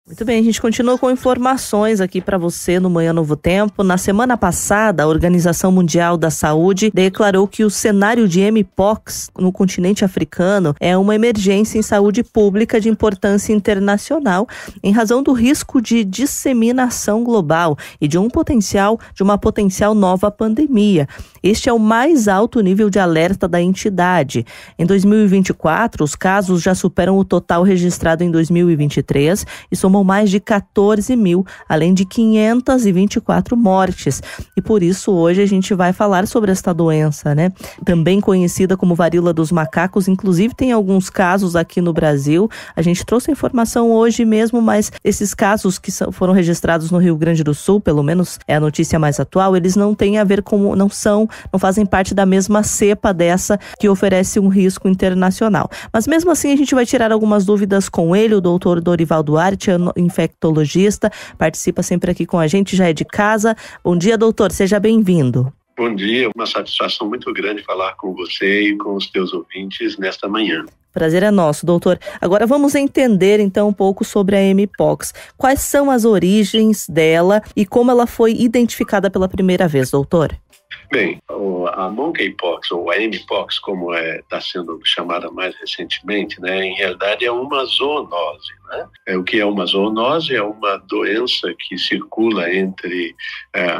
Muito bem, a gente continua com informações aqui para você no Manhã Novo Tempo. Na semana passada, a Organização Mundial da Saúde declarou que o cenário de Mpox no continente africano é uma emergência em saúde pública de importância internacional, em razão do risco de disseminação global e de uma potencial nova pandemia. Este é o mais alto nível de alerta da entidade. Em 2024, os casos já superam o total registrado em 2023 e somam mais de 14 mil, além de 524 mortes. E por isso hoje a gente vai falar sobre esta doença, né? Também conhecida como varíola dos macacos, inclusive tem alguns casos aqui no Brasil. A gente trouxe a informação hoje mesmo, mas esses casos que foram registrados no Rio Grande do Sul, pelo menos é a notícia mais atual, eles não têm a ver com, não fazem parte da mesma cepa dessa que oferece um risco internacional. Mas mesmo assim a gente vai tirar algumas dúvidas com ele, o doutor Dorival Duarte, infectologista, participa sempre aqui com a gente, já é de casa. Bom dia, doutor, seja bem-vindo. Bom dia, uma satisfação muito grande falar com você e com os teus ouvintes nesta manhã. Prazer é nosso, doutor. Agora vamos entender então um pouco sobre a Mpox. Quais são as origens dela e como ela foi identificada pela primeira vez, doutor? Bem, a Monkeypox, ou a Mpox, como está sendo chamada mais recentemente, né, em realidade é uma zoonose. Né? O que é uma zoonose? É uma doença que circula entre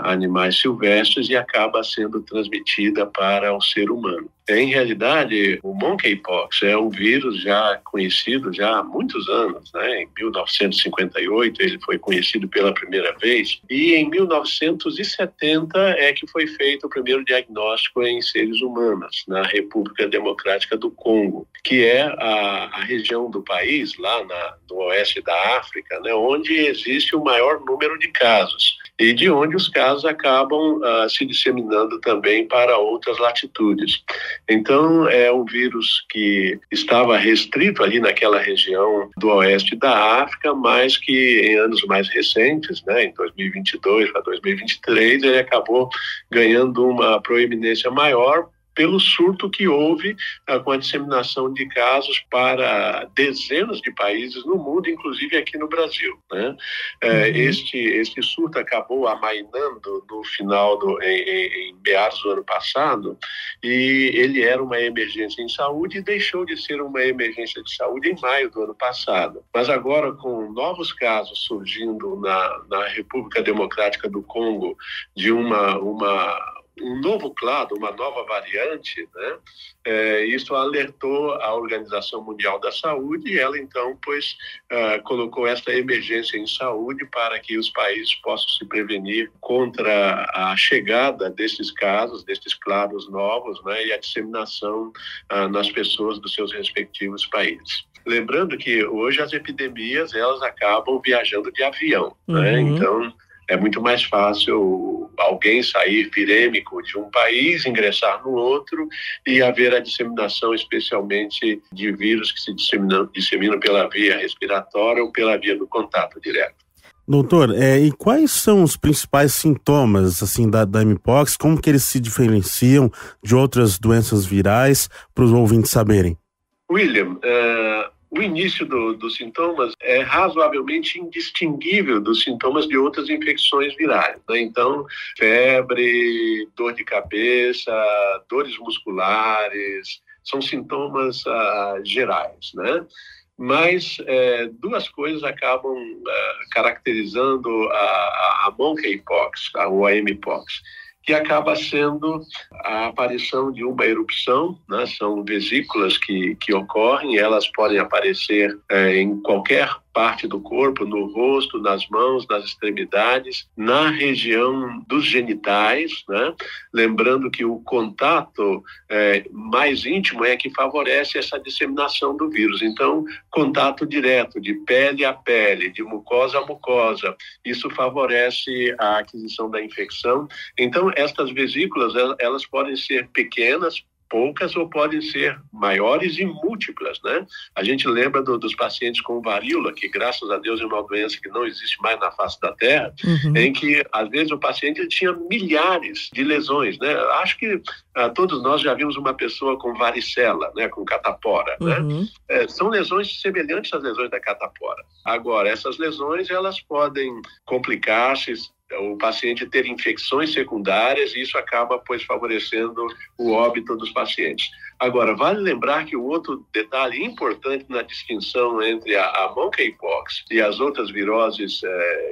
animais silvestres e acaba sendo transmitida para o ser humano. Em realidade, o Monkeypox é um vírus já conhecido já há muitos anos, né? Em 1958 ele foi conhecido pela primeira vez e em 1970 é que foi feito o primeiro diagnóstico em seres humanos na República Democrática do Congo, que é a região do país lá no oeste da África, né? Onde existe o maior número de casos e de onde os casos acabam se disseminando também para outras latitudes. Então, é um vírus que estava restrito ali naquela região do oeste da África, mas que em anos mais recentes, né, em 2022 para 2023, ele acabou ganhando uma proeminência maior pelo surto que houve com a disseminação de casos para dezenas de países no mundo, inclusive aqui no Brasil. Né? Este surto acabou amainando no final, em meados do ano passado, e ele era uma emergência em saúde e deixou de ser uma emergência de saúde em maio do ano passado. Mas agora, com novos casos surgindo na República Democrática do Congo, de um novo clado, uma nova variante, né? Isso alertou a Organização Mundial da Saúde e ela então colocou esta emergência em saúde para que os países possam se prevenir contra a chegada desses casos, desses clados novos, né? E a disseminação nas pessoas dos seus respectivos países. Lembrando que hoje as epidemias elas acabam viajando de avião, né? Então é muito mais fácil alguém sair virêmico de um país, ingressar no outro e haver a disseminação, especialmente de vírus que se disseminam pela via respiratória ou pela via do contato direto. Doutor, e quais são os principais sintomas assim, da Mpox? Como que eles se diferenciam de outras doenças virais, para os ouvintes saberem? William, o início dos sintomas é razoavelmente indistinguível dos sintomas de outras infecções virais, né? Então, febre, dor de cabeça, dores musculares, são sintomas gerais, né? Mas duas coisas acabam caracterizando a Monkeypox, ou a Mpox, que acaba sendo a aparição de uma erupção, né? São vesículas que ocorrem, elas podem aparecer em qualquer parte do corpo, no rosto, nas mãos, nas extremidades, na região dos genitais, né? Lembrando que o contato mais íntimo é que favorece essa disseminação do vírus. Então, contato direto, de pele a pele, de mucosa a mucosa, isso favorece a aquisição da infecção. Então, estas vesículas, elas podem ser pequenas, poucas ou podem ser maiores e múltiplas, né? A gente lembra dos pacientes com varíola, que graças a Deus é uma doença que não existe mais na face da Terra, em que às vezes o paciente tinha milhares de lesões, né? Acho que todos nós já vimos uma pessoa com varicela, né? Com catapora, né? São lesões semelhantes às lesões da catapora. Agora, essas lesões, elas podem complicar-se, o paciente ter infecções secundárias, e isso acaba, pois, favorecendo o óbito dos pacientes. Agora, vale lembrar que o outro detalhe importante na distinção entre a monkeypox e as outras viroses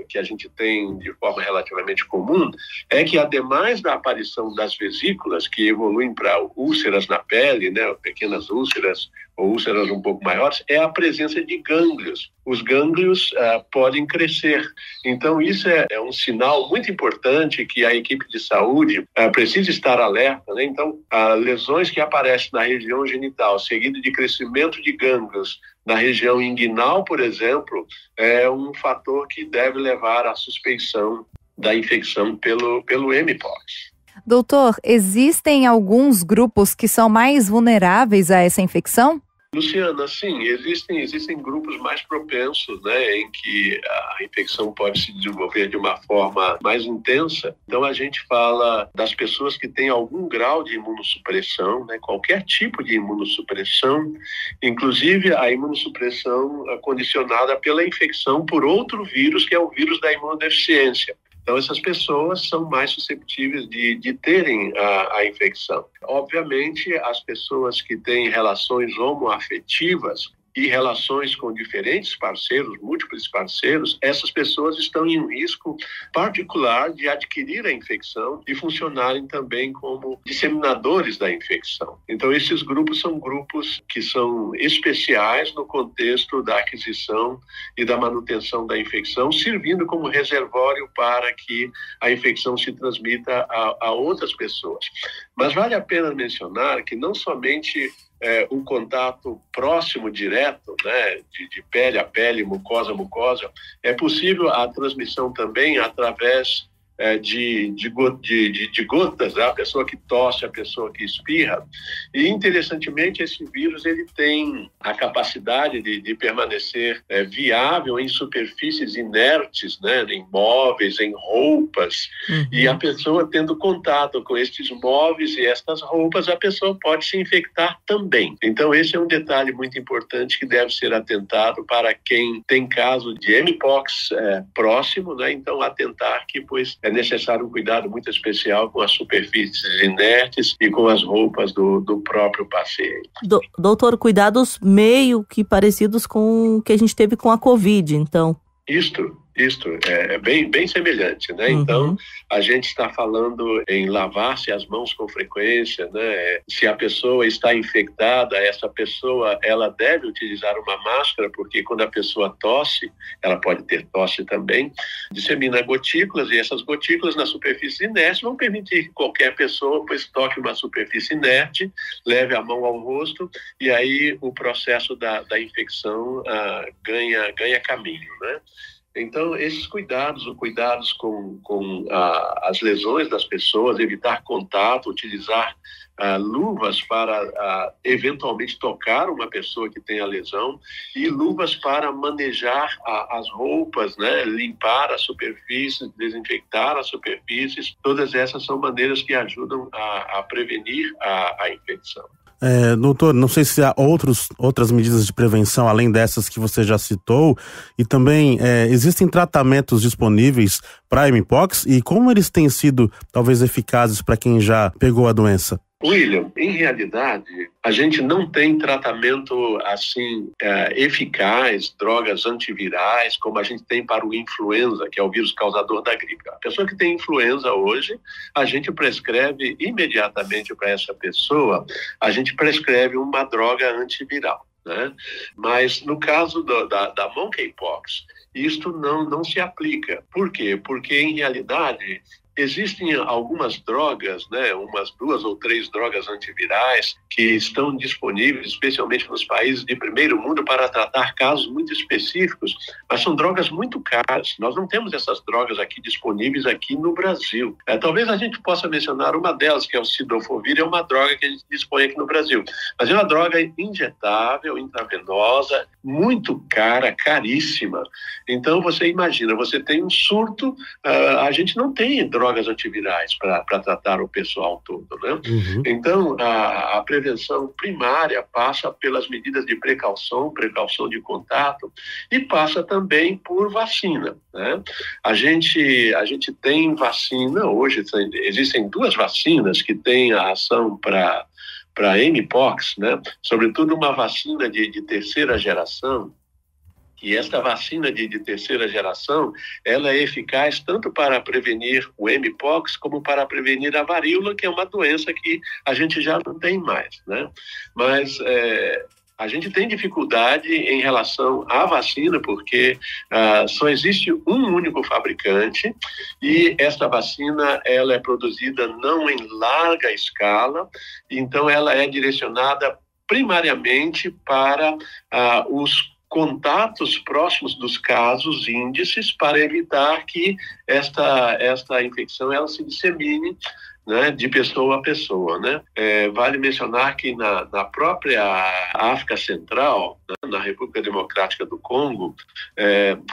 que a gente tem de forma relativamente comum é que, ademais da aparição das vesículas, que evoluem para úlceras na pele, né, pequenas úlceras ou úlceras um pouco maiores, é a presença de gânglios. Os gânglios podem crescer. Então, isso é um sinal muito importante que a equipe de saúde precisa estar alerta, né? Então, lesões que aparecem na região genital, seguido de crescimento de gânglios na região inguinal, por exemplo, é um fator que deve levar à suspeição da infecção pelo mpox. Doutor, existem alguns grupos que são mais vulneráveis a essa infecção? Luciana, sim, existem grupos mais propensos, né, em que a infecção pode se desenvolver de uma forma mais intensa. Então, a gente fala das pessoas que têm algum grau de imunossupressão, né, qualquer tipo de imunossupressão, inclusive a imunossupressão condicionada pela infecção por outro vírus, que é o vírus da imunodeficiência. Então, essas pessoas são mais susceptíveis de terem a infecção. Obviamente, as pessoas que têm relações homoafetivas e relações com diferentes parceiros, múltiplos parceiros, essas pessoas estão em um risco particular de adquirir a infecção e funcionarem também como disseminadores da infecção. Então, esses grupos são grupos que são especiais no contexto da aquisição e da manutenção da infecção, servindo como reservório para que a infecção se transmita a outras pessoas. Mas vale a pena mencionar que não somente o contato próximo, direto, né, de pele a pele, mucosa a mucosa, é possível a transmissão também através de gotas, né? A pessoa que tosse, a pessoa que espirra. E, interessantemente, esse vírus ele tem a capacidade de permanecer viável em superfícies inertes, né? Em móveis, em roupas. E a pessoa tendo contato com estes móveis e estas roupas, a pessoa pode se infectar também. Então, esse é um detalhe muito importante que deve ser atentado para quem tem caso de mpox próximo, né? Então, atentar que, pois, é necessário um cuidado muito especial com as superfícies inertes e com as roupas do próprio paciente. Doutor, cuidados meio que parecidos com o que a gente teve com a Covid, então. Isto é bem semelhante, né? Então, a gente está falando em lavar-se as mãos com frequência, né? Se a pessoa está infectada, essa pessoa, ela deve utilizar uma máscara, porque quando a pessoa tosse, ela pode ter tosse também, dissemina gotículas, e essas gotículas na superfície inerte vão permitir que qualquer pessoa, pois, toque uma superfície inerte, leve a mão ao rosto, e aí o processo da infecção ganha caminho, né? Então, esses cuidados com as lesões das pessoas, evitar contato, utilizar luvas para eventualmente tocar uma pessoa que tem a lesão e luvas para manejar as roupas, né? Limpar as superfícies, desinfectar as superfícies. Todas essas são maneiras que ajudam a prevenir a infecção. Doutor, não sei se há outras medidas de prevenção além dessas que você já citou, e também existem tratamentos disponíveis para a mpox e como eles têm sido talvez eficazes para quem já pegou a doença? William, em realidade, a gente não tem tratamento assim eficaz, drogas antivirais, como a gente tem para o influenza, que é o vírus causador da gripe. A pessoa que tem influenza hoje, a gente prescreve imediatamente para essa pessoa, a gente prescreve uma droga antiviral, né? Mas no caso da monkeypox, isto não se aplica. Por quê? Porque, em realidade, existem algumas drogas, né, umas 2 ou 3 drogas antivirais que estão disponíveis, especialmente nos países de primeiro mundo, para tratar casos muito específicos, mas são drogas muito caras. Nós não temos essas drogas aqui disponíveis aqui no Brasil. Talvez a gente possa mencionar uma delas, que é o Cidofovir, é uma droga que a gente dispõe aqui no Brasil. Mas é uma droga injetável, intravenosa, muito cara, caríssima. Então você imagina, você tem um surto, a gente não tem drogas antivirais para tratar o pessoal todo, né? Uhum. Então a prevenção primária passa pelas medidas de precaução de contato, e passa também por vacina, né? A gente tem vacina, hoje existem 2 vacinas que têm a ação para Mpox, né? Sobretudo uma vacina de terceira geração. E esta vacina de terceira geração, ela é eficaz tanto para prevenir o Mpox como para prevenir a varíola, que é uma doença que a gente já não tem mais, né? Mas a gente tem dificuldade em relação à vacina, porque só existe um único fabricante, e esta vacina ela é produzida não em larga escala, então ela é direcionada primariamente para os contatos próximos dos casos, índices, para evitar que esta infecção ela se dissemine, né, de pessoa a pessoa, né? Vale mencionar que na própria África Central, né, na República Democrática do Congo,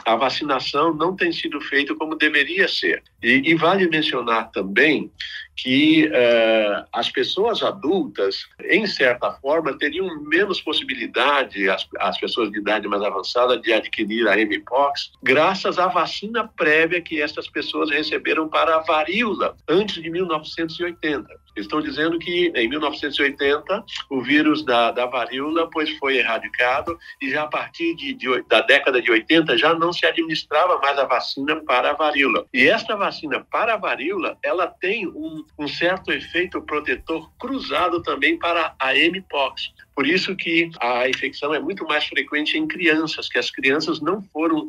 a vacinação não tem sido feita como deveria ser. E vale mencionar também que as pessoas adultas, em certa forma, teriam menos possibilidade, as pessoas de idade mais avançada, de adquirir a Mpox, graças à vacina prévia que essas pessoas receberam para a varíola, antes de 1980. Estão dizendo que em 1980 o vírus da varíola foi erradicado, e já a partir da década de 80 já não se administrava mais a vacina para a varíola. E esta vacina para a varíola, ela tem um certo efeito protetor cruzado também para a Mpox. Por isso que a infecção é muito mais frequente em crianças, que as crianças não foram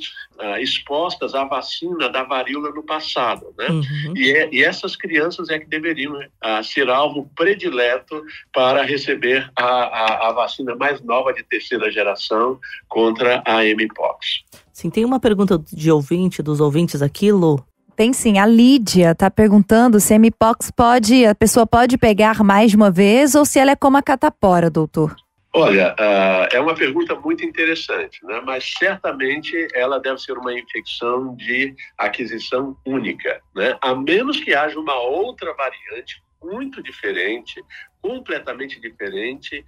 expostas à vacina da varíola no passado, né? Uhum. E essas crianças é que deveriam ser alvo predileto para receber a vacina mais nova de terceira geração contra a Mpox. Sim, tem uma pergunta dos ouvintes aqui, Lu. Tem sim, a Lídia está perguntando se a Mpox a pessoa pode pegar mais de uma vez, ou se ela é como a catapora, doutor? Olha, é uma pergunta muito interessante, né? Mas certamente ela deve ser uma infecção de aquisição única, né? A menos que haja uma outra variante muito diferente, completamente diferente,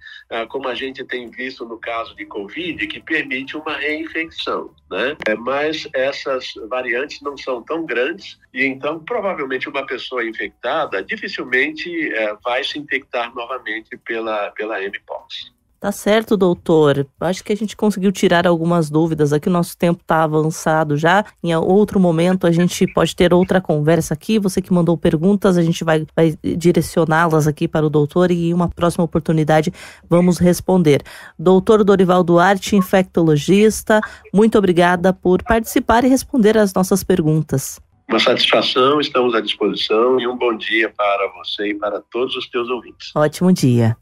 como a gente tem visto no caso de Covid, que permite uma reinfecção, né? Mas essas variantes não são tão grandes, e então provavelmente uma pessoa infectada dificilmente vai se infectar novamente pela Mpox. Tá certo, doutor. Acho que a gente conseguiu tirar algumas dúvidas aqui. O nosso tempo está avançado já. Em outro momento a gente pode ter outra conversa aqui. Você que mandou perguntas, a gente vai direcioná-las aqui para o doutor, e em uma próxima oportunidade vamos responder. Doutor Dorival Duarte, infectologista, muito obrigada por participar e responder às nossas perguntas. Uma satisfação, estamos à disposição, e um bom dia para você e para todos os teus ouvintes. Ótimo dia.